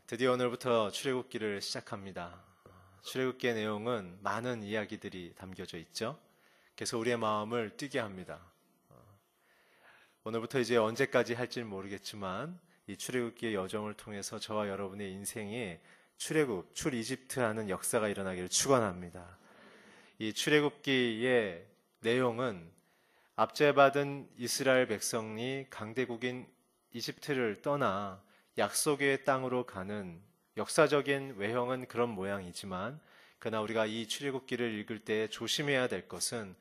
드디어 오늘부터 출애굽기를 시작합니다. 출애굽기의 내용은 많은 이야기들이 담겨져 있죠. 그래서 우리의 마음을 뛰게 합니다. 오늘부터 이제 언제까지 할지는 모르겠지만 이 출애굽기의 여정을 통해서 저와 여러분의 인생에 출애굽, 출이집트하는 역사가 일어나기를 축원합니다. 이 출애굽기의 내용은 압제받은 이스라엘 백성이 강대국인 이집트를 떠나 약속의 땅으로 가는 역사적인 외형은 그런 모양이지만, 그러나 우리가 이 출애굽기를 읽을 때 조심해야 될 것은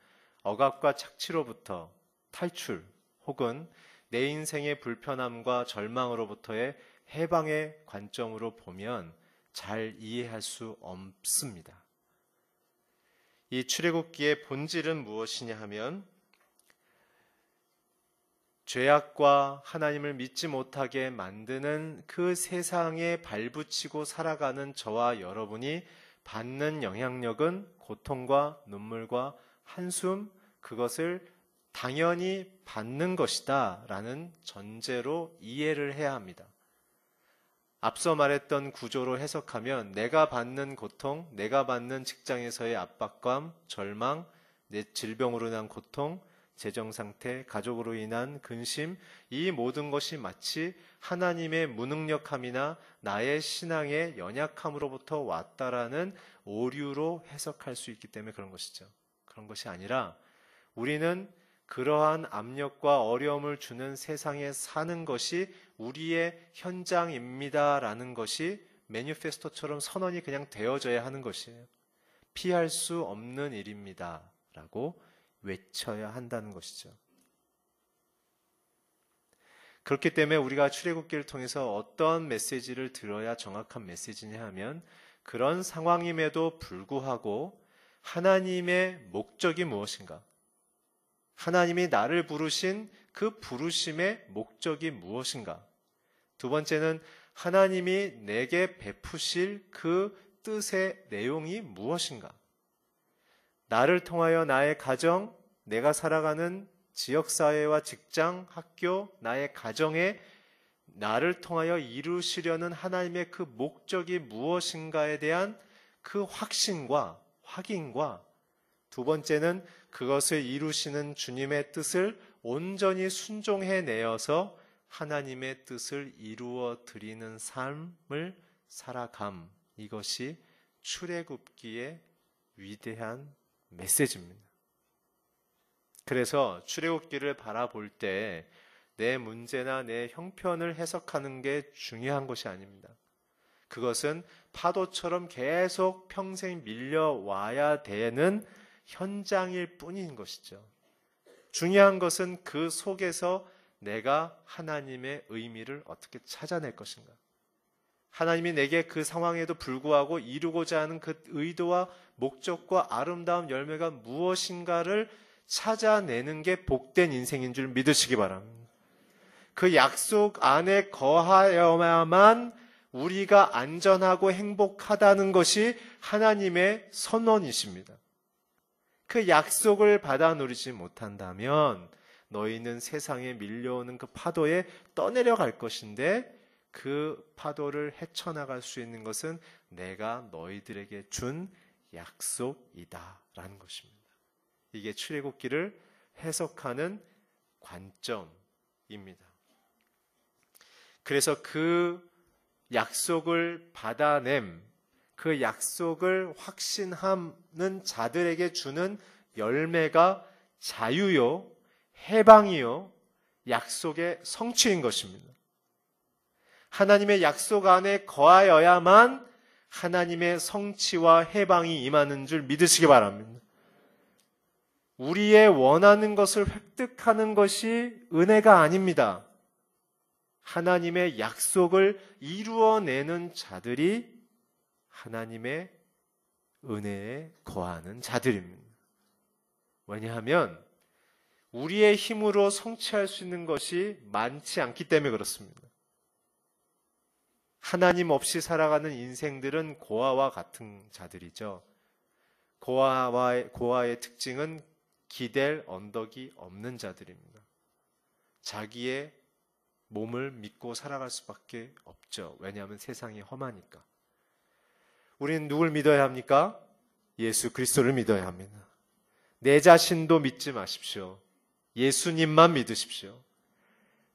억압과 착취로부터 탈출 혹은 내 인생의 불편함과 절망으로부터의 해방의 관점으로 보면 잘 이해할 수 없습니다. 이 출애굽기의 본질은 무엇이냐 하면, 죄악과 하나님을 믿지 못하게 만드는 그 세상에 발붙이고 살아가는 저와 여러분이 받는 영향력은 고통과 눈물과 한숨, 그것을 당연히 받는 것이다 라는 전제로 이해를 해야 합니다. 앞서 말했던 구조로 해석하면 내가 받는 고통, 내가 받는 직장에서의 압박감, 절망, 내 질병으로 인한 고통, 재정상태, 가족으로 인한 근심, 이 모든 것이 마치 하나님의 무능력함이나 나의 신앙의 연약함으로부터 왔다라는 오류로 해석할 수 있기 때문에 그런 것이죠. 그런 것이 아니라 우리는 그러한 압력과 어려움을 주는 세상에 사는 것이 우리의 현장입니다라는 것이 매니페스토처럼 선언이 그냥 되어져야 하는 것이에요. 피할 수 없는 일입니다라고 외쳐야 한다는 것이죠. 그렇기 때문에 우리가 출애굽기를 통해서 어떤 메시지를 들어야 정확한 메시지냐 하면, 그런 상황임에도 불구하고 하나님의 목적이 무엇인가? 하나님이 나를 부르신 그 부르심의 목적이 무엇인가? 두 번째는 하나님이 내게 베푸실 그 뜻의 내용이 무엇인가? 나를 통하여 나의 가정, 내가 살아가는 지역사회와 직장, 학교, 나의 가정에 나를 통하여 이루시려는 하나님의 그 목적이 무엇인가에 대한 그 확신과 확인과, 두 번째는 그것을 이루시는 주님의 뜻을 온전히 순종해 내어서 하나님의 뜻을 이루어 드리는 삶을 살아감, 이것이 출애굽기의 위대한 메시지입니다. 그래서 출애굽기를 바라볼 때 내 문제나 내 형편을 해석하는 게 중요한 것이 아닙니다. 그것은 파도처럼 계속 평생 밀려와야 되는 현장일 뿐인 것이죠. 중요한 것은 그 속에서 내가 하나님의 의미를 어떻게 찾아낼 것인가. 하나님이 내게 그 상황에도 불구하고 이루고자 하는 그 의도와 목적과 아름다운 열매가 무엇인가를 찾아내는 게 복된 인생인 줄 믿으시기 바랍니다. 그 약속 안에 거하여야만 우리가 안전하고 행복하다는 것이 하나님의 선언이십니다. 그 약속을 받아 누리지 못한다면 너희는 세상에 밀려오는 그 파도에 떠내려갈 것인데, 그 파도를 헤쳐나갈 수 있는 것은 내가 너희들에게 준 약속이다 라는 것입니다. 이게 출애굽기를 해석하는 관점입니다. 그래서 그 약속을 받아냄, 그 약속을 확신하는 자들에게 주는 열매가 자유요, 해방이요, 약속의 성취인 것입니다. 하나님의 약속 안에 거하여야만 하나님의 성취와 해방이 임하는 줄 믿으시기 바랍니다. 우리의 원하는 것을 획득하는 것이 은혜가 아닙니다. 하나님의 약속을 이루어내는 자들이 하나님의 은혜에 거하는 자들입니다. 왜냐하면 우리의 힘으로 성취할 수 있는 것이 많지 않기 때문에 그렇습니다. 하나님 없이 살아가는 인생들은 고아와 같은 자들이죠. 고아의 특징은 기댈 언덕이 없는 자들입니다. 자기의 몸을 믿고 살아갈 수밖에 없죠. 왜냐하면 세상이 험하니까. 우리는 누굴 믿어야 합니까? 예수 그리스도를 믿어야 합니다. 내 자신도 믿지 마십시오. 예수님만 믿으십시오.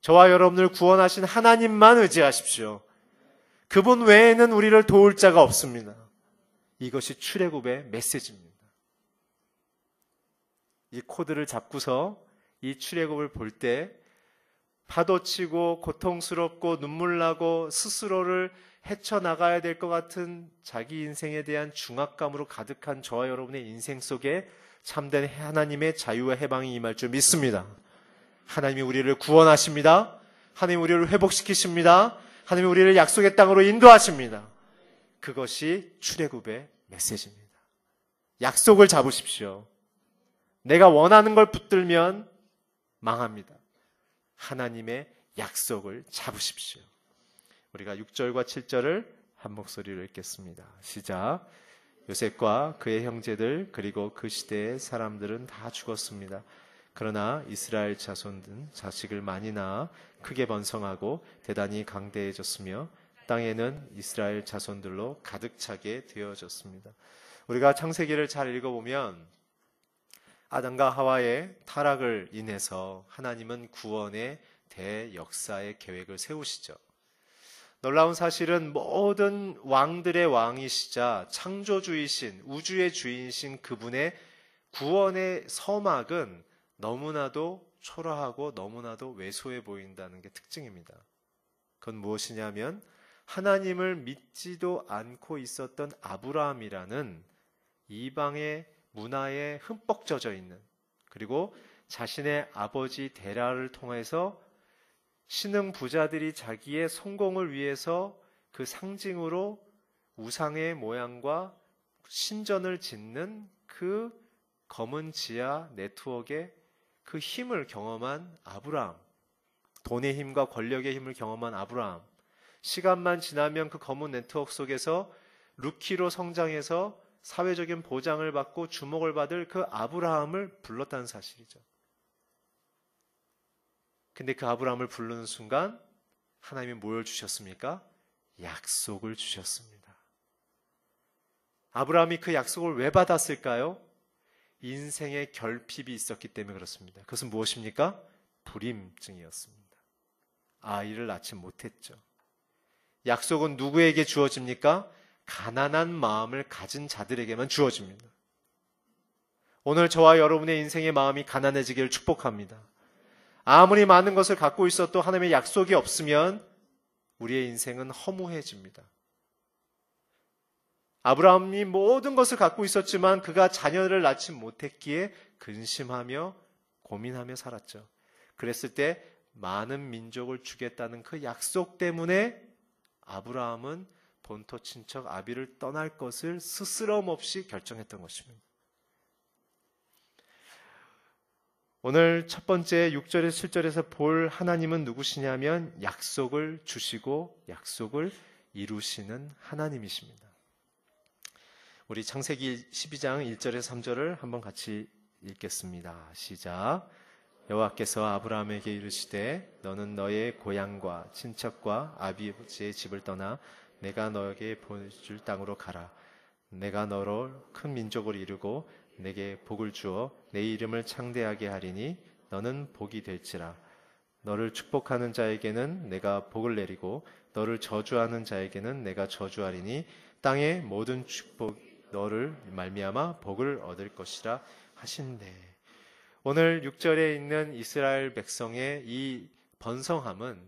저와 여러분을 구원하신 하나님만 의지하십시오. 그분 외에는 우리를 도울 자가 없습니다. 이것이 출애굽의 메시지입니다. 이 코드를 잡고서 이 출애굽을 볼 때 파도치고 고통스럽고 눈물나고 스스로를 헤쳐나가야 될 것 같은 자기 인생에 대한 중압감으로 가득한 저와 여러분의 인생 속에 참된 하나님의 자유와 해방이 임할 줄 믿습니다. 하나님이 우리를 구원하십니다. 하나님이 우리를 회복시키십니다. 하나님이 우리를 약속의 땅으로 인도하십니다. 그것이 출애굽의 메시지입니다. 약속을 잡으십시오. 내가 원하는 걸 붙들면 망합니다. 하나님의 약속을 잡으십시오. 우리가 6절과 7절을 한 목소리로 읽겠습니다. 시작. 요셉과 그의 형제들 그리고 그 시대의 사람들은 다 죽었습니다. 그러나 이스라엘 자손은 자식을 많이 낳아 크게 번성하고 대단히 강대해졌으며 땅에는 이스라엘 자손들로 가득 차게 되어졌습니다. 우리가 창세기를 잘 읽어보면 아담과 하와의 타락을 인해서 하나님은 구원의 대역사의 계획을 세우시죠. 놀라운 사실은 모든 왕들의 왕이시자 창조주이신 우주의 주인이신 그분의 구원의 서막은 너무나도 초라하고 너무나도 왜소해 보인다는 게 특징입니다. 그건 무엇이냐면 하나님을 믿지도 않고 있었던 아브라함이라는 이방의 문화에 흠뻑 젖어 있는, 그리고 자신의 아버지 데라를 통해서 신흥 부자들이 자기의 성공을 위해서 그 상징으로 우상의 모양과 신전을 짓는 그 검은 지하 네트워크의 그 힘을 경험한 아브라함, 돈의 힘과 권력의 힘을 경험한 아브라함, 시간만 지나면 그 검은 네트워크 속에서 루키로 성장해서 사회적인 보장을 받고 주목을 받을 그 아브라함을 불렀다는 사실이죠. 근데 그 아브라함을 부르는 순간 하나님이 뭘 주셨습니까? 약속을 주셨습니다. 아브라함이 그 약속을 왜 받았을까요? 인생의 결핍이 있었기 때문에 그렇습니다. 그것은 무엇입니까? 불임증이었습니다. 아이를 낳지 못했죠. 약속은 누구에게 주어집니까? 가난한 마음을 가진 자들에게만 주어집니다. 오늘 저와 여러분의 인생의 마음이 가난해지기를 축복합니다. 아무리 많은 것을 갖고 있어도 하나님의 약속이 없으면 우리의 인생은 허무해집니다. 아브라함이 모든 것을 갖고 있었지만 그가 자녀를 낳지 못했기에 근심하며 고민하며 살았죠. 그랬을 때 많은 민족을 주겠다는 그 약속 때문에 아브라함은 본토 친척 아비를 떠날 것을 스스럼 없이 결정했던 것입니다. 오늘 첫 번째 6절에서 7절에서 볼 하나님은 누구시냐면 약속을 주시고 약속을 이루시는 하나님이십니다. 우리 창세기 12장 1절에서 3절을 한번 같이 읽겠습니다. 시작. 여호와께서 아브라함에게 이르시되 너는 너의 고향과 친척과 아버지의 집을 떠나 내가 너에게 보여줄 땅으로 가라. 내가 너로 큰 민족을 이루고 내게 복을 주어 내 이름을 창대하게 하리니 너는 복이 될지라. 너를 축복하는 자에게는 내가 복을 내리고 너를 저주하는 자에게는 내가 저주하리니 땅의 모든 축복 너를 말미암아 복을 얻을 것이라 하신대. 오늘 6절에 있는 이스라엘 백성의 이 번성함은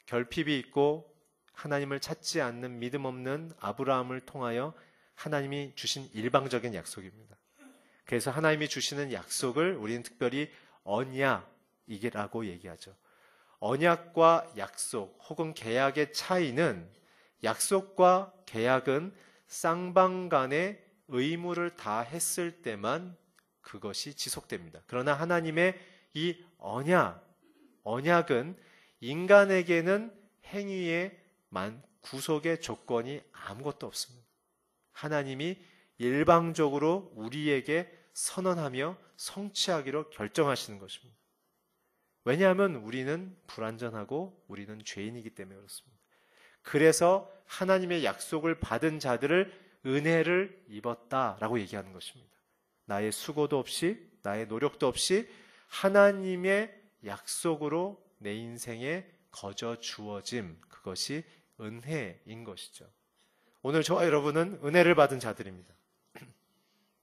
결핍이 있고 하나님을 찾지 않는 믿음 없는 아브라함을 통하여 하나님이 주신 일방적인 약속입니다. 그래서 하나님이 주시는 약속을 우리는 특별히 언약이라고 얘기하죠. 언약과 약속 혹은 계약의 차이는 약속과 계약은 쌍방 간의 의무를 다 했을 때만 그것이 지속됩니다. 그러나 하나님의 이 언약은 인간에게는 행위의 구속의 조건이 아무것도 없습니다. 하나님이 일방적으로 우리에게 선언하며 성취하기로 결정하시는 것입니다. 왜냐하면 우리는 불완전하고 우리는 죄인이기 때문에 그렇습니다. 그래서 하나님의 약속을 받은 자들을 은혜를 입었다라고 얘기하는 것입니다. 나의 수고도 없이 나의 노력도 없이 하나님의 약속으로 내 인생에 거저 주어짐, 그것이 은혜인 것이죠. 오늘 저와 여러분은 은혜를 받은 자들입니다.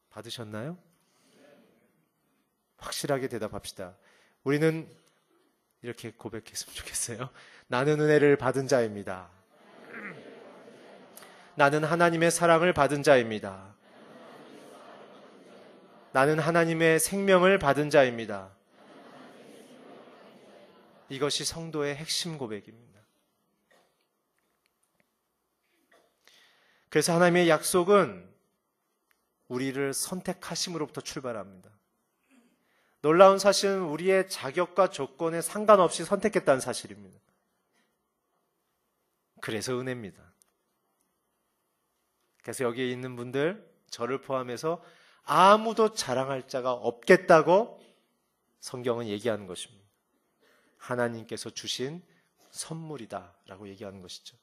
받으셨나요? 확실하게 대답합시다. 우리는 이렇게 고백했으면 좋겠어요. 나는 은혜를 받은 자입니다. 나는 하나님의 사랑을 받은 자입니다. 나는 하나님의 생명을 받은 자입니다. 이것이 성도의 핵심 고백입니다. 그래서 하나님의 약속은 우리를 선택하심으로부터 출발합니다. 놀라운 사실은 우리의 자격과 조건에 상관없이 선택했다는 사실입니다. 그래서 은혜입니다. 그래서 여기에 있는 분들, 저를 포함해서 아무도 자랑할 자가 없겠다고 성경은 얘기하는 것입니다. 하나님께서 주신 선물이다 라고 얘기하는 것이죠.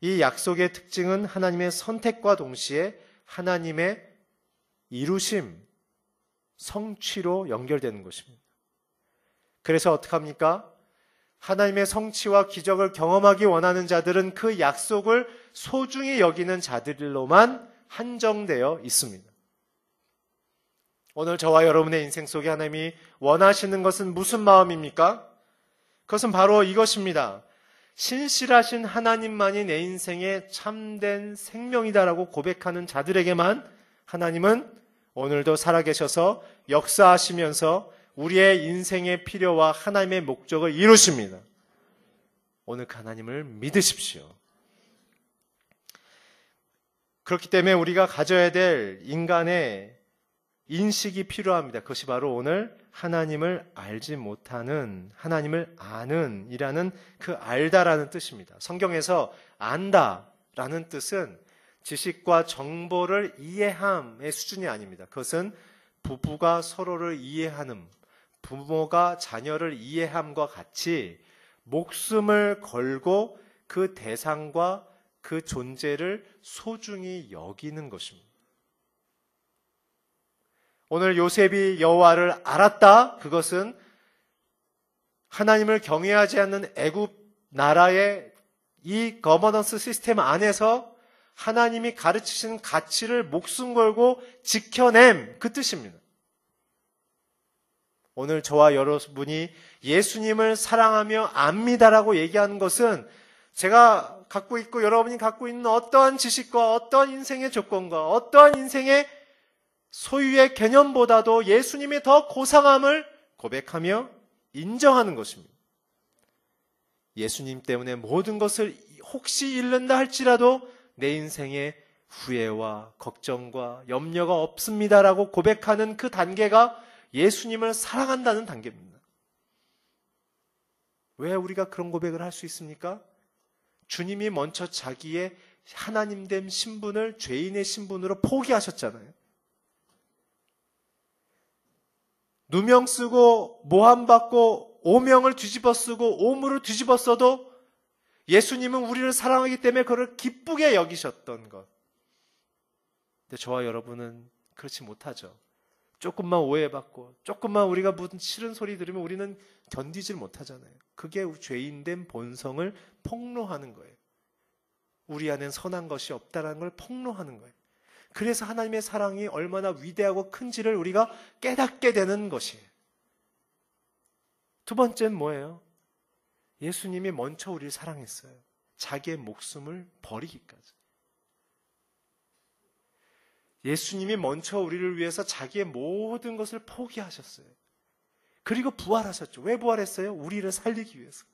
이 약속의 특징은 하나님의 선택과 동시에 하나님의 이루심, 성취로 연결되는 것입니다. 그래서 어떻게 합니까? 하나님의 성취와 기적을 경험하기 원하는 자들은 그 약속을 소중히 여기는 자들로만 한정되어 있습니다. 오늘 저와 여러분의 인생 속에 하나님이 원하시는 것은 무슨 마음입니까? 그것은 바로 이것입니다. 신실하신 하나님만이 내 인생의 참된 생명이다라고 고백하는 자들에게만 하나님은 오늘도 살아계셔서 역사하시면서 우리의 인생의 필요와 하나님의 목적을 이루십니다. 오늘 하나님을 믿으십시오. 그렇기 때문에 우리가 가져야 될 인간의 인식이 필요합니다. 그것이 바로 오늘 하나님을 알지 못하는, 하나님을 아는 이라는 그 알다라는 뜻입니다. 성경에서 안다라는 뜻은 지식과 정보를 이해함의 수준이 아닙니다. 그것은 부부가 서로를 이해하는, 부모가 자녀를 이해함과 같이 목숨을 걸고 그 대상과 그 존재를 소중히 여기는 것입니다. 오늘 요셉이 여호와를 알았다. 그것은 하나님을 경외하지 않는 애굽 나라의 이 거버넌스 시스템 안에서 하나님이 가르치신 가치를 목숨 걸고 지켜냄, 그 뜻입니다. 오늘 저와 여러분이 예수님을 사랑하며 압니다라고 얘기하는 것은 제가 갖고 있고 여러분이 갖고 있는 어떠한 지식과 어떠한 인생의 조건과 어떠한 인생의 소유의 개념보다도 예수님의 더 고상함을 고백하며 인정하는 것입니다. 예수님 때문에 모든 것을 혹시 잃는다 할지라도 내 인생에 후회와 걱정과 염려가 없습니다라고 고백하는 그 단계가 예수님을 사랑한다는 단계입니다. 왜 우리가 그런 고백을 할 수 있습니까? 주님이 먼저 자기의 하나님됨 신분을 죄인의 신분으로 포기하셨잖아요. 누명 쓰고 모함받고 오명을 뒤집어 쓰고 오물을 뒤집어 써도 예수님은 우리를 사랑하기 때문에 그를 기쁘게 여기셨던 것. 근데 저와 여러분은 그렇지 못하죠. 조금만 오해받고 조금만 우리가 무슨 싫은 소리 들으면 우리는 견디질 못하잖아요. 그게 죄인된 본성을 폭로하는 거예요. 우리 안엔 선한 것이 없다는 걸 폭로하는 거예요. 그래서 하나님의 사랑이 얼마나 위대하고 큰지를 우리가 깨닫게 되는 것이에요. 두 번째는 뭐예요? 예수님이 먼저 우리를 사랑했어요. 자기의 목숨을 버리기까지. 예수님이 먼저 우리를 위해서 자기의 모든 것을 포기하셨어요. 그리고 부활하셨죠. 왜 부활했어요? 우리를 살리기 위해서.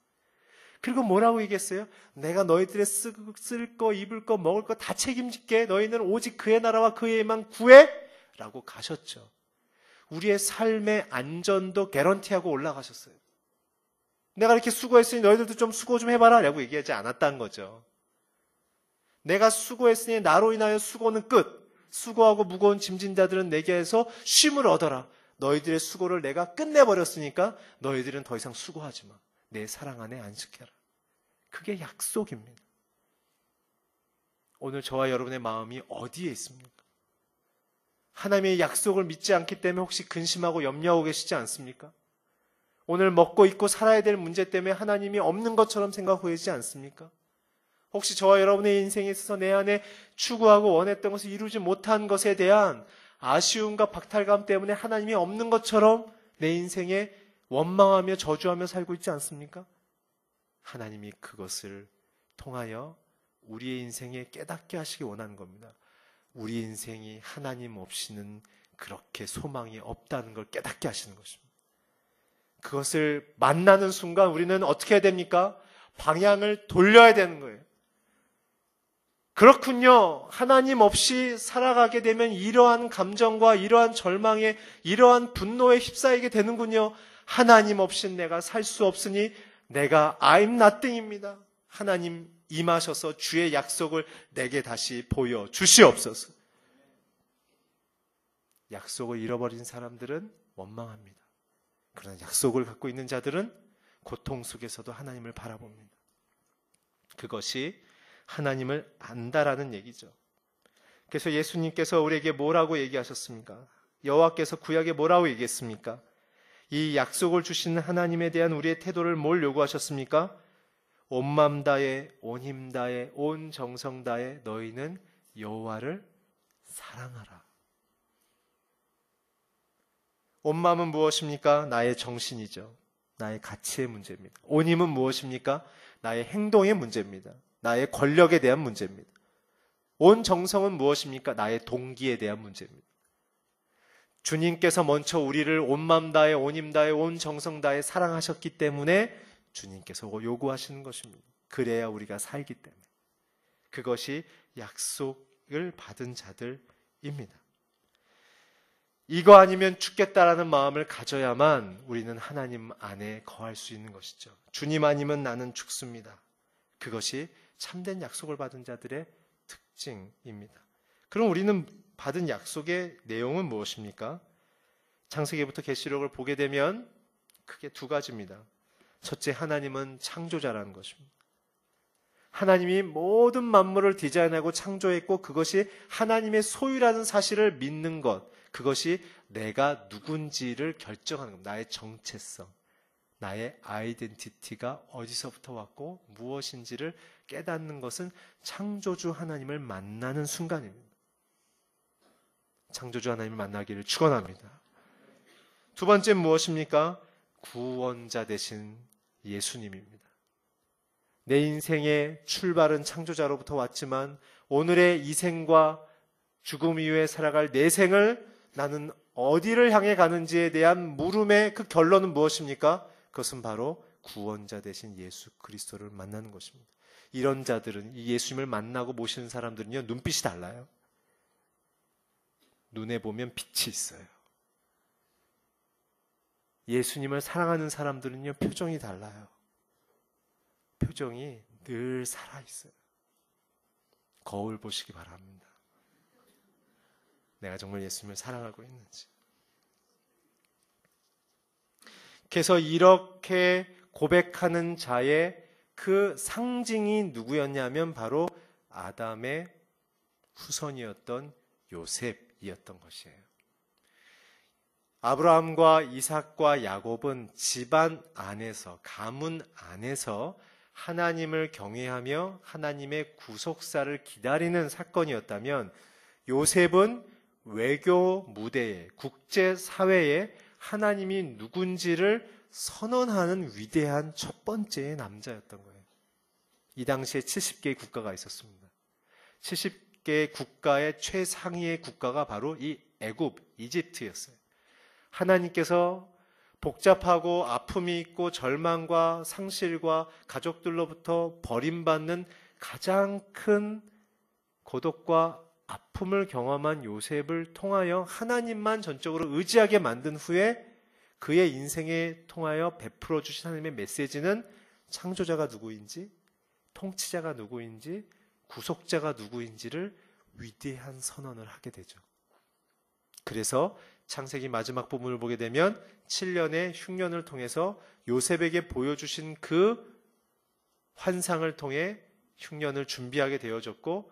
그리고 뭐라고 얘기했어요? 내가 너희들의 쓸 거, 입을 거, 먹을 거 다 책임질게. 너희는 오직 그의 나라와 그의만 구해. 라고 가셨죠. 우리의 삶의 안전도 개런티하고 올라가셨어요. 내가 이렇게 수고했으니 너희들도 좀 수고 좀 해봐라 라고 얘기하지 않았다는 거죠. 내가 수고했으니 나로 인하여 수고는 끝. 수고하고 무거운 짐진 자들은 내게서 쉼을 얻어라. 너희들의 수고를 내가 끝내버렸으니까 너희들은 더 이상 수고하지 마. 내 사랑 안에 안식해라. 그게 약속입니다. 오늘 저와 여러분의 마음이 어디에 있습니까? 하나님의 약속을 믿지 않기 때문에 혹시 근심하고 염려하고 계시지 않습니까? 오늘 먹고 입고 살아야 될 문제 때문에 하나님이 없는 것처럼 생각하고 계시지 않습니까? 혹시 저와 여러분의 인생에 있어서 내 안에 추구하고 원했던 것을 이루지 못한 것에 대한 아쉬움과 박탈감 때문에 하나님이 없는 것처럼 내 인생에 원망하며 저주하며 살고 있지 않습니까? 하나님이 그것을 통하여 우리의 인생에 깨닫게 하시기 원하는 겁니다. 우리 인생이 하나님 없이는 그렇게 소망이 없다는 걸 깨닫게 하시는 것입니다. 그것을 만나는 순간 우리는 어떻게 해야 됩니까? 방향을 돌려야 되는 거예요. 그렇군요. 하나님 없이 살아가게 되면 이러한 감정과 이러한 절망에, 이러한 분노에 휩싸이게 되는군요. 하나님 없이는 내가 살 수 없으니 내가 I'm nothing입니다. 하나님 임하셔서 주의 약속을 내게 다시 보여 주시옵소서. 약속을 잃어버린 사람들은 원망합니다. 그러나 약속을 갖고 있는 자들은 고통 속에서도 하나님을 바라봅니다. 그것이 하나님을 안다라는 얘기죠. 그래서 예수님께서 우리에게 뭐라고 얘기하셨습니까? 여호와께서 구약에 뭐라고 얘기했습니까? 이 약속을 주시는 하나님에 대한 우리의 태도를 뭘 요구하셨습니까? 온 맘 다해, 온 힘 다해, 온 정성 다해 너희는 여호와를 사랑하라. 온 마음은 무엇입니까? 나의 정신이죠. 나의 가치의 문제입니다. 온 힘은 무엇입니까? 나의 행동의 문제입니다. 나의 권력에 대한 문제입니다. 온 정성은 무엇입니까? 나의 동기에 대한 문제입니다. 주님께서 먼저 우리를 온 마음 다해, 온 힘 다해, 온 정성 다해 사랑하셨기 때문에 주님께서 요구하시는 것입니다. 그래야 우리가 살기 때문에. 그것이 약속을 받은 자들입니다. 이거 아니면 죽겠다라는 마음을 가져야만 우리는 하나님 안에 거할 수 있는 것이죠. 주님 아니면 나는 죽습니다. 그것이 참된 약속을 받은 자들의 특징입니다. 그럼 우리는 받은 약속의 내용은 무엇입니까? 창세기부터 계시록을 보게 되면 크게 두 가지입니다. 첫째, 하나님은 창조자라는 것입니다. 하나님이 모든 만물을 디자인하고 창조했고 그것이 하나님의 소유라는 사실을 믿는 것, 그것이 내가 누군지를 결정하는 겁니다. 나의 정체성, 나의 아이덴티티가 어디서부터 왔고 무엇인지를 깨닫는 것은 창조주 하나님을 만나는 순간입니다. 창조주 하나님을 만나기를 축원합니다. 두 번째는 무엇입니까? 구원자 되신 예수님입니다. 내 인생의 출발은 창조자로부터 왔지만 오늘의 이 생과 죽음 이후에 살아갈 내 생을 나는 어디를 향해 가는지에 대한 물음의 그 결론은 무엇입니까? 그것은 바로 구원자 되신 예수 그리스도를 만나는 것입니다. 이런 자들은, 이 예수님을 만나고 모시는 사람들은요, 눈빛이 달라요. 눈에 보면 빛이 있어요. 예수님을 사랑하는 사람들은요, 표정이 달라요. 표정이 늘 살아있어요. 거울 보시기 바랍니다. 내가 정말 예수님을 사랑하고 있는지. 그래서 이렇게 고백하는 자의 그 상징이 누구였냐면 바로 아담의 후손이었던 요셉이었던 것이에요. 아브라함과 이삭과 야곱은 집안 안에서, 가문 안에서 하나님을 경외하며 하나님의 구속사를 기다리는 사건이었다면 요셉은 외교 무대에, 국제사회에 하나님이 누군지를 선언하는 위대한 첫 번째의 남자였던 거예요. 이 당시에 70개의 국가가 있었습니다. 70개의 국가의 최상위의 국가가 바로 이 애굽, 이집트였어요. 하나님께서 복잡하고 아픔이 있고 절망과 상실과 가족들로부터 버림받는 가장 큰 고독과 아픔을 경험한 요셉을 통하여 하나님만 전적으로 의지하게 만든 후에 그의 인생에 통하여 베풀어 주신 하나님의 메시지는 창조자가 누구인지, 통치자가 누구인지, 구속자가 누구인지를 위대한 선언을 하게 되죠. 그래서 창세기 마지막 부분을 보게 되면 7년의 흉년을 통해서 요셉에게 보여주신 그 환상을 통해 흉년을 준비하게 되어졌고,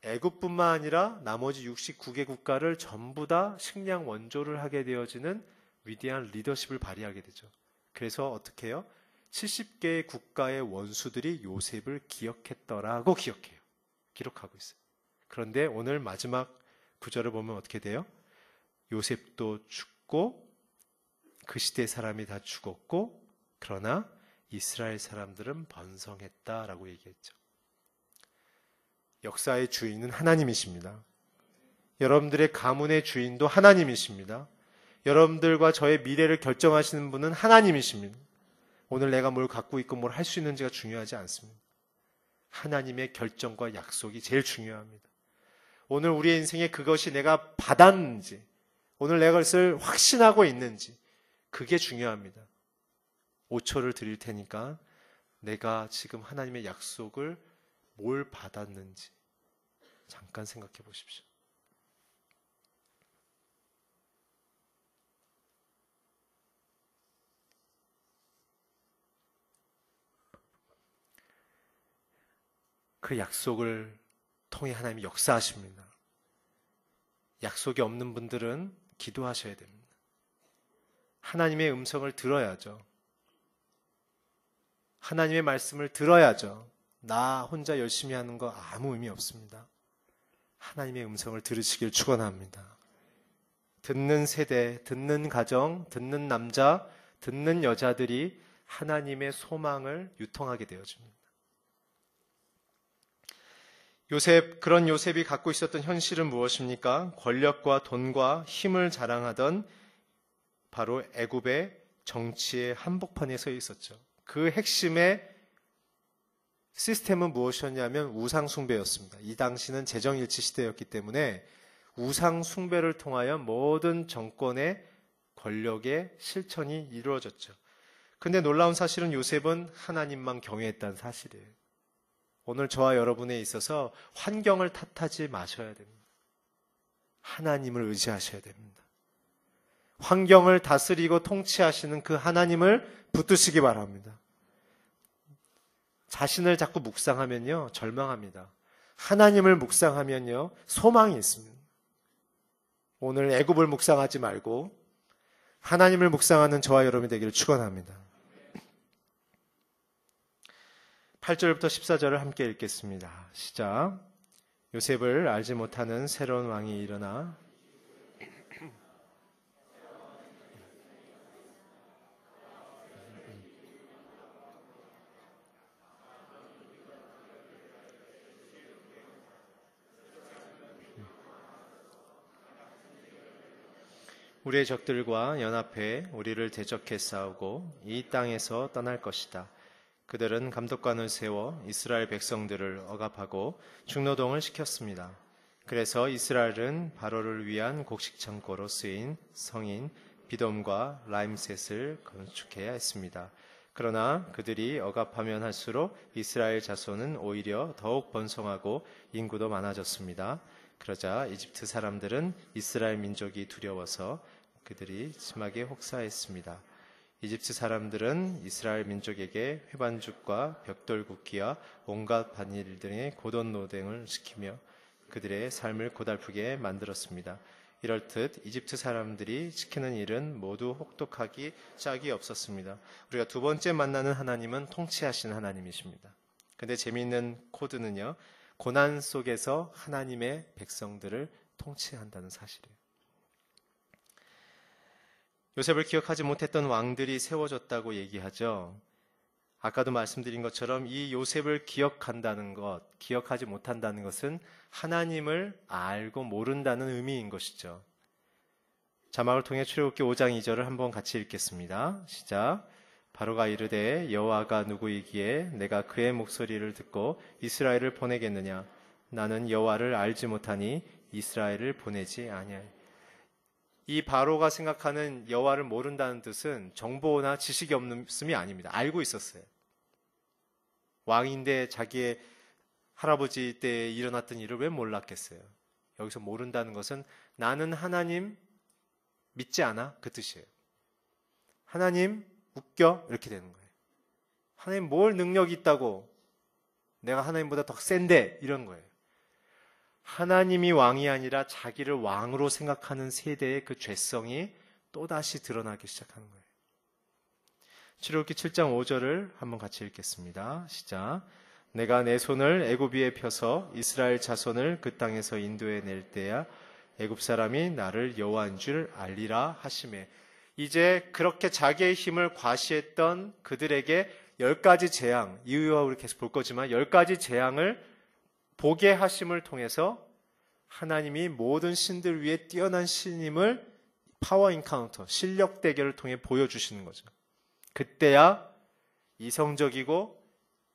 애굽뿐만 아니라 나머지 69개 국가를 전부 다 식량 원조를 하게 되어지는 위대한 리더십을 발휘하게 되죠. 그래서 어떻게 해요? 70개의 국가의 원수들이 요셉을 기억했더라고 기억해요. 기록하고 있어요. 그런데 오늘 마지막 구절을 보면 어떻게 돼요? 요셉도 죽고 그 시대 사람이 다 죽었고, 그러나 이스라엘 사람들은 번성했다라고 얘기했죠. 역사의 주인은 하나님이십니다. 여러분들의 가문의 주인도 하나님이십니다. 여러분들과 저의 미래를 결정하시는 분은 하나님이십니다. 오늘 내가 뭘 갖고 있고 뭘 할 수 있는지가 중요하지 않습니다. 하나님의 결정과 약속이 제일 중요합니다. 오늘 우리의 인생에 그것이 내가 받았는지, 오늘 내가 그것을 확신하고 있는지, 그게 중요합니다. 5초를 드릴 테니까 내가 지금 하나님의 약속을 뭘 받았는지 잠깐 생각해 보십시오. 그 약속을 통해 하나님이 역사하십니다. 약속이 없는 분들은 기도하셔야 됩니다. 하나님의 음성을 들어야죠. 하나님의 말씀을 들어야죠. 나 혼자 열심히 하는 거 아무 의미 없습니다. 하나님의 음성을 들으시길 축원합니다. 듣는 세대, 듣는 가정, 듣는 남자, 듣는 여자들이 하나님의 소망을 유통하게 되어집니다. 그런 요셉이 갖고 있었던 현실은 무엇입니까? 권력과 돈과 힘을 자랑하던 바로 애굽의 정치의 한복판에 서 있었죠. 그 핵심의 시스템은 무엇이었냐면 우상숭배였습니다. 이 당시는 재정일치 시대였기 때문에 우상숭배를 통하여 모든 정권의 권력의 실천이 이루어졌죠. 근데 놀라운 사실은 요셉은 하나님만 경외했다는 사실이에요. 오늘 저와 여러분에 있어서 환경을 탓하지 마셔야 됩니다. 하나님을 의지하셔야 됩니다. 환경을 다스리고 통치하시는 그 하나님을 붙드시기 바랍니다. 자신을 자꾸 묵상하면요, 절망합니다. 하나님을 묵상하면요, 소망이 있습니다. 오늘 애굽을 묵상하지 말고 하나님을 묵상하는 저와 여러분이 되기를 축원합니다. 8절부터 14절을 함께 읽겠습니다. 시작. 요셉을 알지 못하는 새로운 왕이 일어나 우리의 적들과 연합해 우리를 대적해 싸우고 이 땅에서 떠날 것이다. 그들은 감독관을 세워 이스라엘 백성들을 억압하고 중노동을 시켰습니다. 그래서 이스라엘은 바로를 위한 곡식 창고로 쓰인 성인 비돔과 라임셋을 건축해야 했습니다. 그러나 그들이 억압하면 할수록 이스라엘 자손은 오히려 더욱 번성하고 인구도 많아졌습니다. 그러자 이집트 사람들은 이스라엘 민족이 두려워서 그들이 심하게 혹사했습니다. 이집트 사람들은 이스라엘 민족에게 회반죽과 벽돌 굽기와 온갖 밭일 등의 고돈 노동을 시키며 그들의 삶을 고달프게 만들었습니다. 이럴듯 이집트 사람들이 시키는 일은 모두 혹독하기 짝이 없었습니다. 우리가 두 번째 만나는 하나님은 통치하시는 하나님이십니다. 근데 재미있는 코드는요, 고난 속에서 하나님의 백성들을 통치한다는 사실이에요. 요셉을 기억하지 못했던 왕들이 세워졌다고 얘기하죠. 아까도 말씀드린 것처럼 이 요셉을 기억한다는 것, 기억하지 못한다는 것은 하나님을 알고 모른다는 의미인 것이죠. 자막을 통해 출애굽기 5장 2절을 한번 같이 읽겠습니다. 시작. 바로가 이르되 여호와가 누구이기에 내가 그의 목소리를 듣고 이스라엘을 보내겠느냐? 나는 여호와를 알지 못하니 이스라엘을 보내지 아니하리. 이 바로가 생각하는 여호와를 모른다는 뜻은 정보나 지식이 없음이 아닙니다. 알고 있었어요. 왕인데 자기의 할아버지 때에 일어났던 일을 왜 몰랐겠어요? 여기서 모른다는 것은 나는 하나님 믿지 않아? 그 뜻이에요. 하나님 웃겨? 이렇게 되는 거예요. 하나님 뭘 능력이 있다고? 내가 하나님보다 더 센데? 이런 거예요. 하나님이 왕이 아니라 자기를 왕으로 생각하는 세대의 그 죄성이 또다시 드러나기 시작하는 거예요. 출애굽기 7장 5절을 한번 같이 읽겠습니다. 시작. 내가 내 손을 애굽 위에 펴서 이스라엘 자손을 그 땅에서 인도해 낼 때야 애굽 사람이 나를 여호와인 줄 알리라 하시매. 이제 그렇게 자기의 힘을 과시했던 그들에게 10가지 재앙, 이유와 우리 계속 볼 거지만 10가지 재앙을 보게 하심을 통해서 하나님이 모든 신들 위에 뛰어난 신임을 파워 인카운터, 실력 대결을 통해 보여주시는 거죠. 그때야 이성적이고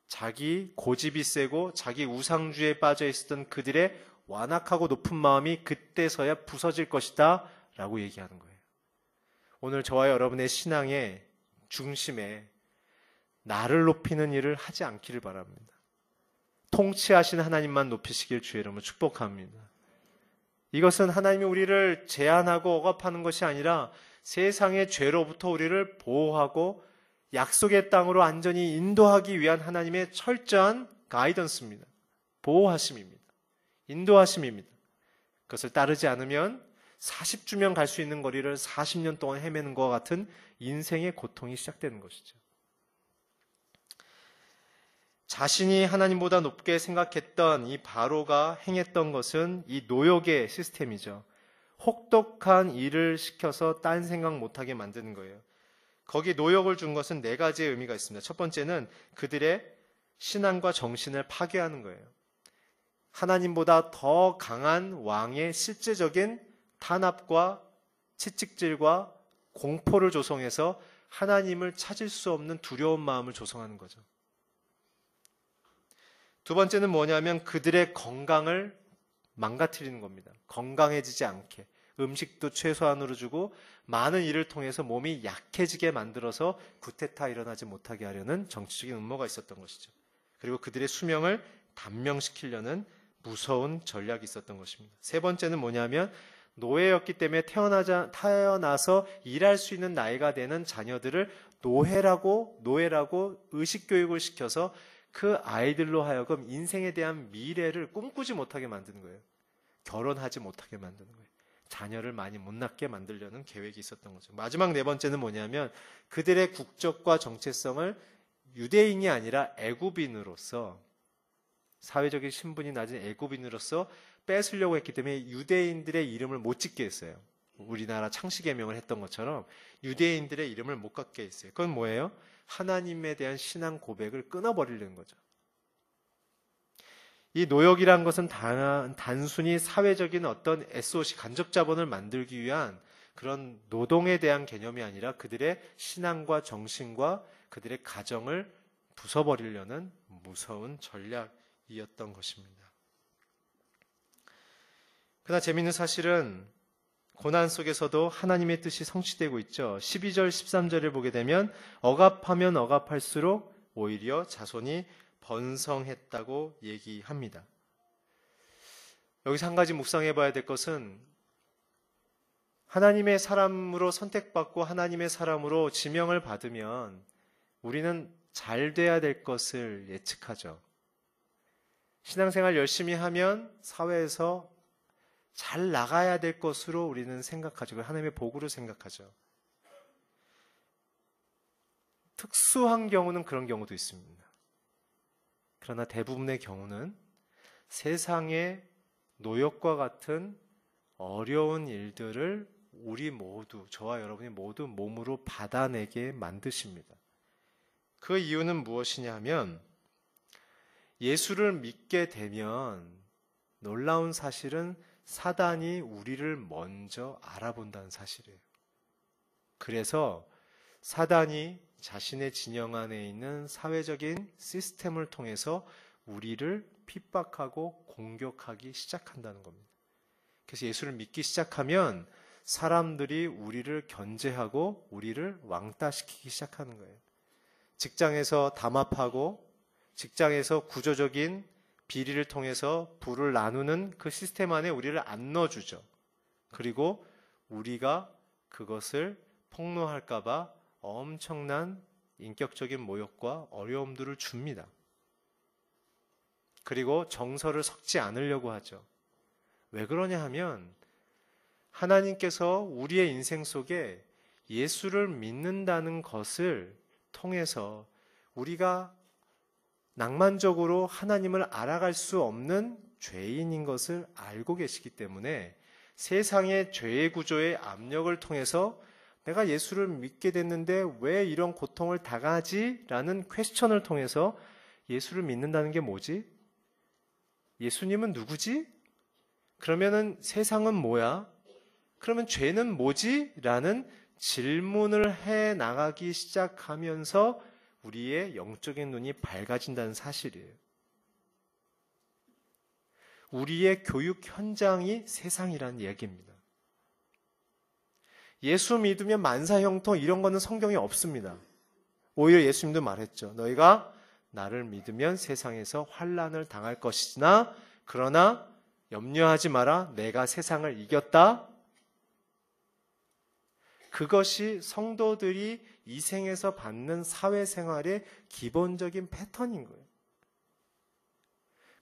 자기 고집이 세고 자기 우상주의에 빠져 있었던 그들의 완악하고 높은 마음이 그때서야 부서질 것이다 라고 얘기하는 거예요. 오늘 저와 여러분의 신앙의 중심에 나를 높이는 일을 하지 않기를 바랍니다. 통치하신 하나님만 높이시길 주의 이름으로 축복합니다. 이것은 하나님이 우리를 제한하고 억압하는 것이 아니라 세상의 죄로부터 우리를 보호하고 약속의 땅으로 안전히 인도하기 위한 하나님의 철저한 가이던스입니다. 보호하심입니다. 인도하심입니다. 그것을 따르지 않으면 40주면 갈 수 있는 거리를 40년 동안 헤매는 것과 같은 인생의 고통이 시작되는 것이죠. 자신이 하나님보다 높게 생각했던 이 바로가 행했던 것은 이 노역의 시스템이죠. 혹독한 일을 시켜서 딴 생각 못하게 만드는 거예요. 거기 노역을 준 것은 4가지의 의미가 있습니다. 첫 번째는 그들의 신앙과 정신을 파괴하는 거예요. 하나님보다 더 강한 왕의 실제적인 탄압과 채찍질과 공포를 조성해서 하나님을 찾을 수 없는 두려운 마음을 조성하는 거죠. 두 번째는 뭐냐면 그들의 건강을 망가뜨리는 겁니다. 건강해지지 않게 음식도 최소한으로 주고 많은 일을 통해서 몸이 약해지게 만들어서 구테타 일어나지 못하게 하려는 정치적인 음모가 있었던 것이죠. 그리고 그들의 수명을 단명시키려는 무서운 전략이 있었던 것입니다. 세 번째는 뭐냐면 노예였기 때문에 태어나서 일할 수 있는 나이가 되는 자녀들을 노예라고 의식교육을 시켜서 그 아이들로 하여금 인생에 대한 미래를 꿈꾸지 못하게 만드는 거예요. 결혼하지 못하게 만드는 거예요. 자녀를 많이 못 낳게 만들려는 계획이 있었던 거죠. 마지막 4번째는 뭐냐면 그들의 국적과 정체성을 유대인이 아니라 애굽인으로서 사회적인 신분이 낮은 애굽인으로서 뺏으려고 했기 때문에 유대인들의 이름을 못 짓게 했어요. 우리나라 창씨개명을 했던 것처럼 유대인들의 이름을 못 갖게 했어요. 그건 뭐예요? 하나님에 대한 신앙 고백을 끊어버리려는 거죠. 이 노역이란 것은 단순히 사회적인 어떤 SOC, 간접자본을 만들기 위한 그런 노동에 대한 개념이 아니라 그들의 신앙과 정신과 그들의 가정을 부숴버리려는 무서운 전략이었던 것입니다. 그러나 재미있는 사실은 고난 속에서도 하나님의 뜻이 성취되고 있죠. 12절, 13절을 보게 되면 억압하면 억압할수록 오히려 자손이 번성했다고 얘기합니다. 여기서 한 가지 묵상해 봐야 될 것은 하나님의 사람으로 선택받고 하나님의 사람으로 지명을 받으면 우리는 잘 돼야 될 것을 예측하죠. 신앙생활 열심히 하면 사회에서 잘 나가야 될 것으로 우리는 생각하죠. 하나님의 복으로 생각하죠. 특수한 경우는 그런 경우도 있습니다. 그러나 대부분의 경우는 세상의 노역과 같은 어려운 일들을 우리 모두, 저와 여러분이 모두 몸으로 받아내게 만드십니다. 그 이유는 무엇이냐 하면 예수를 믿게 되면 놀라운 사실은 사단이 우리를 먼저 알아본다는 사실이에요. 그래서 사단이 자신의 진영 안에 있는 사회적인 시스템을 통해서 우리를 핍박하고 공격하기 시작한다는 겁니다. 그래서 예수를 믿기 시작하면 사람들이 우리를 견제하고 우리를 왕따시키기 시작하는 거예요. 직장에서 담합하고 직장에서 구조적인 비리를 통해서 부를 나누는 그 시스템 안에 우리를 안 넣어주죠. 그리고 우리가 그것을 폭로할까봐 엄청난 인격적인 모욕과 어려움들을 줍니다. 그리고 정서를 섞지 않으려고 하죠. 왜 그러냐 하면 하나님께서 우리의 인생 속에 예수를 믿는다는 것을 통해서 우리가 낭만적으로 하나님을 알아갈 수 없는 죄인인 것을 알고 계시기 때문에 세상의 죄의 구조의 압력을 통해서 내가 예수를 믿게 됐는데 왜 이런 고통을 당하지? 라는 퀘스천을 통해서 예수를 믿는다는 게 뭐지? 예수님은 누구지? 그러면은 세상은 뭐야? 그러면 죄는 뭐지? 라는 질문을 해 나가기 시작하면서 우리의 영적인 눈이 밝아진다는 사실이에요. 우리의 교육 현장이 세상이라는 얘기입니다. 예수 믿으면 만사형통 이런 거는 성경에 없습니다. 오히려 예수님도 말했죠. 너희가 나를 믿으면 세상에서 환난을 당할 것이나 그러나 염려하지 마라. 내가 세상을 이겼다. 그것이 성도들이 이 생에서 받는 사회생활의 기본적인 패턴인 거예요.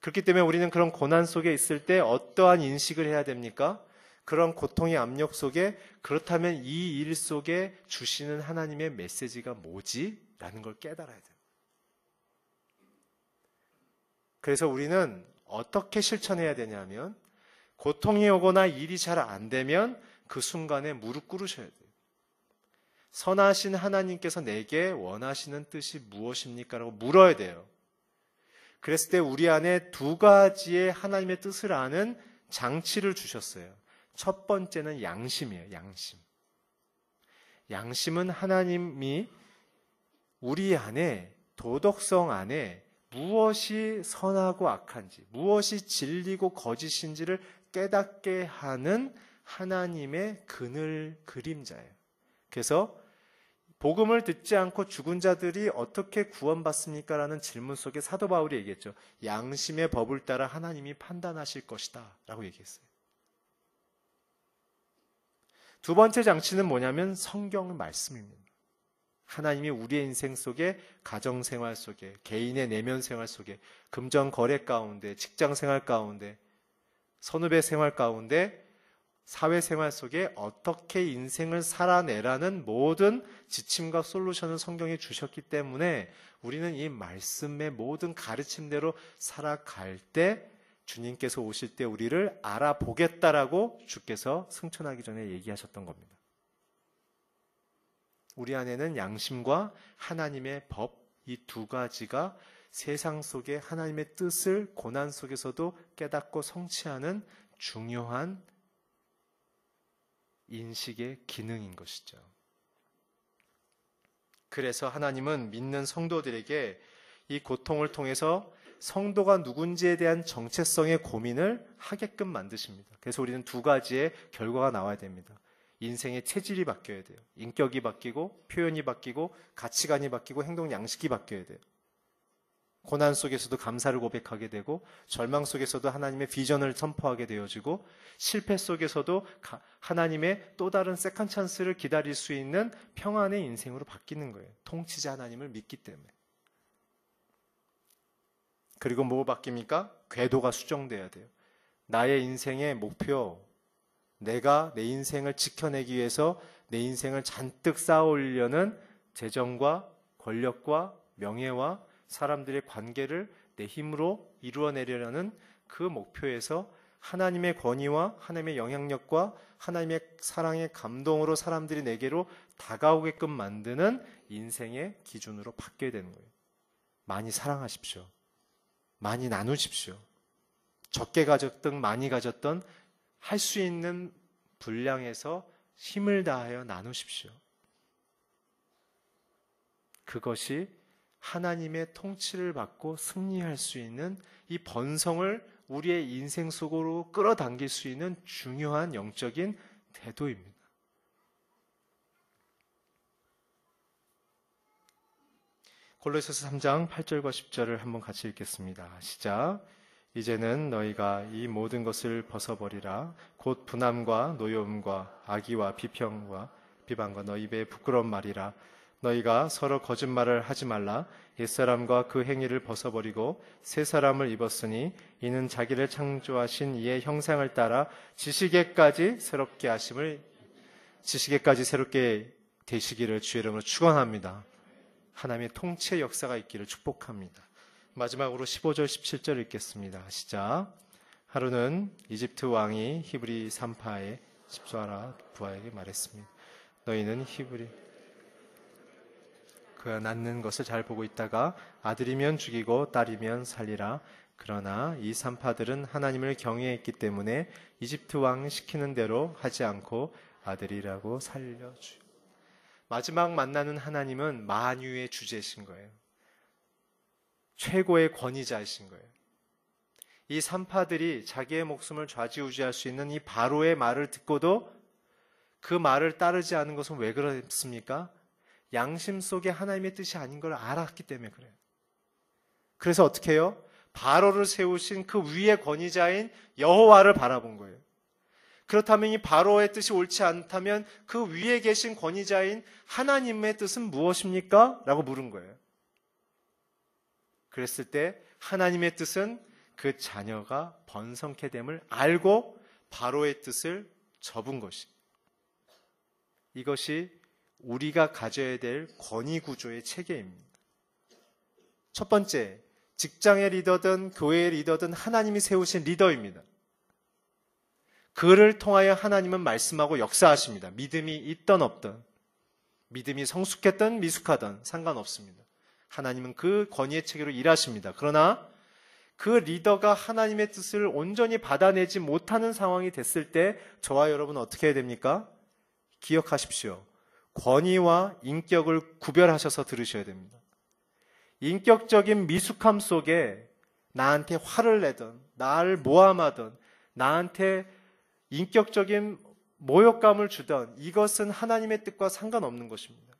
그렇기 때문에 우리는 그런 고난 속에 있을 때 어떠한 인식을 해야 됩니까? 그런 고통의 압력 속에 그렇다면 이 일 속에 주시는 하나님의 메시지가 뭐지? 라는 걸 깨달아야 돼요. 그래서 우리는 어떻게 실천해야 되냐면 고통이 오거나 일이 잘 안 되면 그 순간에 무릎 꿇으셔야 돼요. 선하신 하나님께서 내게 원하시는 뜻이 무엇입니까? 라고 물어야 돼요. 그랬을 때 우리 안에 두 가지의 하나님의 뜻을 아는 장치를 주셨어요. 첫 번째는 양심이에요. 양심. 양심은 하나님이 우리 안에 도덕성 안에 무엇이 선하고 악한지, 무엇이 진리고 거짓인지를 깨닫게 하는 하나님의 그림자예요. 그래서 복음을 듣지 않고 죽은 자들이 어떻게 구원받습니까? 라는 질문 속에 사도 바울이 얘기했죠. 양심의 법을 따라 하나님이 판단하실 것이다 라고 얘기했어요. 두 번째 장치는 뭐냐면 성경 말씀입니다. 하나님이 우리의 인생 속에 가정생활 속에 개인의 내면 생활 속에 금전 거래 가운데 직장생활 가운데 선후배 생활 가운데 사회생활 속에 어떻게 인생을 살아내라는 모든 지침과 솔루션을 성경에 주셨기 때문에 우리는 이 말씀의 모든 가르침대로 살아갈 때 주님께서 오실 때 우리를 알아보겠다라고 주께서 승천하기 전에 얘기하셨던 겁니다. 우리 안에는 양심과 하나님의 법, 이 두 가지가 세상 속에 하나님의 뜻을 고난 속에서도 깨닫고 성취하는 중요한 인식의 기능인 것이죠. 그래서 하나님은 믿는 성도들에게 이 고통을 통해서 성도가 누군지에 대한 정체성의 고민을 하게끔 만드십니다. 그래서 우리는 두 가지의 결과가 나와야 됩니다. 인생의 체질이 바뀌어야 돼요. 인격이 바뀌고 표현이 바뀌고 가치관이 바뀌고 행동 양식이 바뀌어야 돼요. 고난 속에서도 감사를 고백하게 되고 절망 속에서도 하나님의 비전을 선포하게 되어지고 실패 속에서도 하나님의 또 다른 세컨 찬스를 기다릴 수 있는 평안의 인생으로 바뀌는 거예요. 통치자 하나님을 믿기 때문에. 그리고 뭐 바뀝니까? 궤도가 수정돼야 돼요. 나의 인생의 목표, 내가 내 인생을 지켜내기 위해서 내 인생을 잔뜩 쌓아올리려는 재정과 권력과 명예와 사람들의 관계를 내 힘으로 이루어내려는 그 목표에서 하나님의 권위와 하나님의 영향력과 하나님의 사랑의 감동으로 사람들이 내게로 다가오게끔 만드는 인생의 기준으로 바뀌어야 되는 거예요. 많이 사랑하십시오. 많이 나누십시오. 적게 가졌든 많이 가졌든 할 수 있는 분량에서 힘을 다하여 나누십시오. 그것이 하나님의 통치를 받고 승리할 수 있는 이 번성을 우리의 인생 속으로 끌어당길 수 있는 중요한 영적인 태도입니다. 골로새서 3장 8절과 10절을 한번 같이 읽겠습니다. 시작. 이제는 너희가 이 모든 것을 벗어버리라. 곧 분함과 노여움과 악의와 비평과 비방과 너희 입에 부끄러운 말이라. 너희가 서로 거짓말을 하지 말라. 옛사람과 그 행위를 벗어버리고 새 사람을 입었으니 이는 자기를 창조하신 이의 형상을 따라 지식에까지 새롭게 되시기를 주의 이름으로 축원합니다. 하나님의 통치의 역사가 있기를 축복합니다. 마지막으로 15절 17절 읽겠습니다. 시작. 하루는 이집트 왕이 히브리 산파의 십수아라 부하에게 말했습니다. 너희는 그가 낳는 것을 잘 보고 있다가 아들이면 죽이고 딸이면 살리라. 그러나 이 산파들은 하나님을 경외했기 때문에 이집트 왕 시키는 대로 하지 않고 아들이라고 살려주요. 마지막 만나는 하나님은 만유의 주제이신 거예요. 최고의 권위자이신 거예요. 이 산파들이 자기의 목숨을 좌지우지할 수 있는 이 바로의 말을 듣고도 그 말을 따르지 않은 것은 왜 그렇습니까? 양심 속에 하나님의 뜻이 아닌 걸 알았기 때문에 그래요. 그래서 어떻게 해요? 바로를 세우신 그 위의 권위자인 여호와를 바라본 거예요. 그렇다면 이 바로의 뜻이 옳지 않다면 그 위에 계신 권위자인 하나님의 뜻은 무엇입니까? 라고 물은 거예요. 그랬을 때 하나님의 뜻은 그 자녀가 번성케 됨을 알고 바로의 뜻을 접은 것입니다. 이것이 우리가 가져야 될 권위구조의 체계입니다. 첫 번째, 직장의 리더든 교회의 리더든 하나님이 세우신 리더입니다. 그를 통하여 하나님은 말씀하고 역사하십니다. 믿음이 있든 없든, 믿음이 성숙했든 미숙하든 상관없습니다. 하나님은 그 권위의 체계로 일하십니다. 그러나 그 리더가 하나님의 뜻을 온전히 받아내지 못하는 상황이 됐을 때 저와 여러분은 어떻게 해야 됩니까? 기억하십시오. 권위와 인격을 구별하셔서 들으셔야 됩니다. 인격적인 미숙함 속에 나한테 화를 내든 나를 모함하든 나한테 인격적인 모욕감을 주든 이것은 하나님의 뜻과 상관없는 것입니다.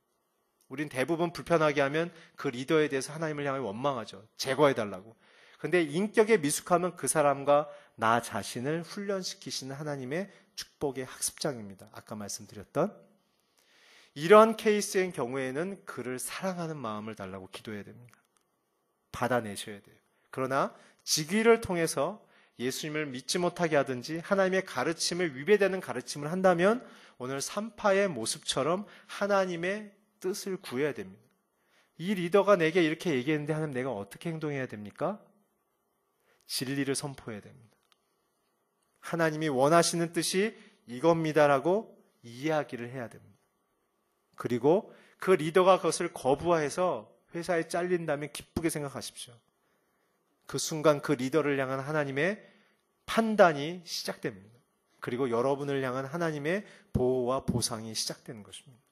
우린 대부분 불편하게 하면 그 리더에 대해서 하나님을 향해 원망하죠. 제거해달라고. 그런데 인격의 미숙함은 그 사람과 나 자신을 훈련시키시는 하나님의 축복의 학습장입니다. 아까 말씀드렸던 이러한 케이스의 경우에는 그를 사랑하는 마음을 달라고 기도해야 됩니다. 받아내셔야 돼요. 그러나 직위를 통해서 예수님을 믿지 못하게 하든지 하나님의 가르침에 위배되는 가르침을 한다면 오늘 산파의 모습처럼 하나님의 뜻을 구해야 됩니다. 이 리더가 내게 이렇게 얘기했는데 하나님 내가 어떻게 행동해야 됩니까? 진리를 선포해야 됩니다. 하나님이 원하시는 뜻이 이겁니다라고 이야기를 해야 됩니다. 그리고 그 리더가 그것을 거부해서 회사에 잘린다면 기쁘게 생각하십시오. 그 순간 그 리더를 향한 하나님의 판단이 시작됩니다. 그리고 여러분을 향한 하나님의 보호와 보상이 시작되는 것입니다.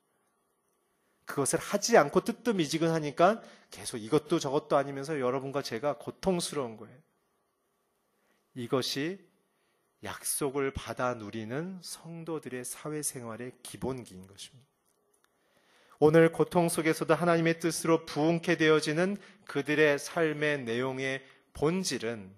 그것을 하지 않고 뜨뜻미지근하니까 계속 이것도 저것도 아니면서 여러분과 제가 고통스러운 거예요. 이것이 약속을 받아 누리는 성도들의 사회생활의 기본기인 것입니다. 오늘 고통 속에서도 하나님의 뜻으로 부응케 되어지는 그들의 삶의 내용의 본질은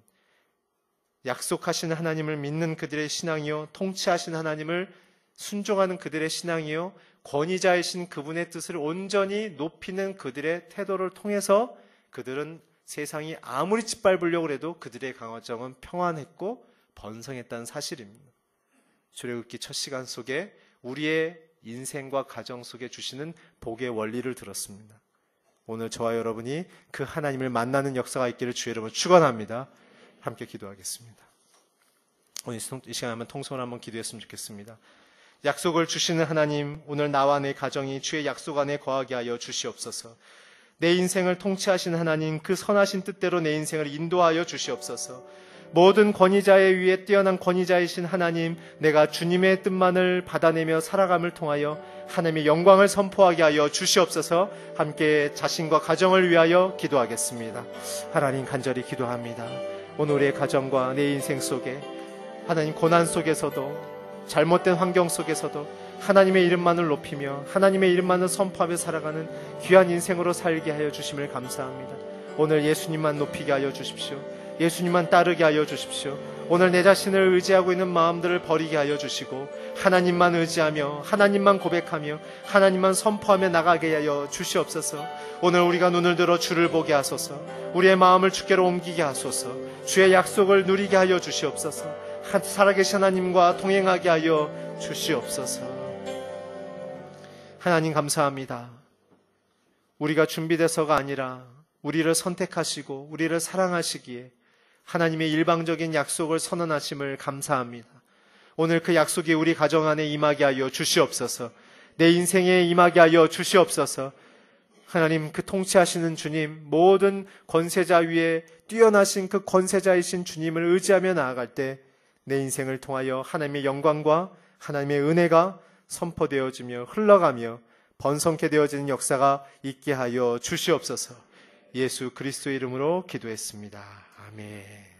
약속하신 하나님을 믿는 그들의 신앙이요, 통치하신 하나님을 순종하는 그들의 신앙이요, 권위자이신 그분의 뜻을 온전히 높이는 그들의 태도를 통해서 그들은 세상이 아무리 짓밟으려고 해도 그들의 강화정은 평안했고 번성했다는 사실입니다. 출애굽기 첫 시간 속에 우리의 인생과 가정 속에 주시는 복의 원리를 들었습니다. 오늘 저와 여러분이 그 하나님을 만나는 역사가 있기를 주의 이름으로 축원합니다. 함께 기도하겠습니다. 오늘 이 시간 한번 통성을 한번 기도했으면 좋겠습니다. 약속을 주시는 하나님, 오늘 나와 내 가정이 주의 약속 안에 거하게 하여 주시옵소서. 내 인생을 통치하신 하나님, 그 선하신 뜻대로 내 인생을 인도하여 주시옵소서. 모든 권위자의 위에 뛰어난 권위자이신 하나님, 내가 주님의 뜻만을 받아내며 살아감을 통하여 하나님의 영광을 선포하게 하여 주시옵소서. 함께 자신과 가정을 위하여 기도하겠습니다. 하나님 간절히 기도합니다. 오늘 우리의 가정과 내 인생 속에 하나님 고난 속에서도 잘못된 환경 속에서도 하나님의 이름만을 높이며 하나님의 이름만을 선포하며 살아가는 귀한 인생으로 살게 하여 주심을 감사합니다. 오늘 예수님만 높이게 하여 주십시오. 예수님만 따르게 하여 주십시오. 오늘 내 자신을 의지하고 있는 마음들을 버리게 하여 주시고 하나님만 의지하며 하나님만 고백하며 하나님만 선포하며 나가게 하여 주시옵소서. 오늘 우리가 눈을 들어 주를 보게 하소서. 우리의 마음을 주께로 옮기게 하소서. 주의 약속을 누리게 하여 주시옵소서. 살아계신 하나님과 동행하게 하여 주시옵소서. 하나님 감사합니다. 우리가 준비돼서가 아니라 우리를 선택하시고 우리를 사랑하시기에 하나님의 일방적인 약속을 선언하심을 감사합니다. 오늘 그 약속이 우리 가정 안에 임하게 하여 주시옵소서. 내 인생에 임하게 하여 주시옵소서. 하나님, 그 통치하시는 주님, 모든 권세자 위에 뛰어나신 그 권세자이신 주님을 의지하며 나아갈 때 내 인생을 통하여 하나님의 영광과 하나님의 은혜가 선포되어지며 흘러가며 번성케 되어지는 역사가 있게 하여 주시옵소서. 예수 그리스도의 이름으로 기도했습니다. 아멘.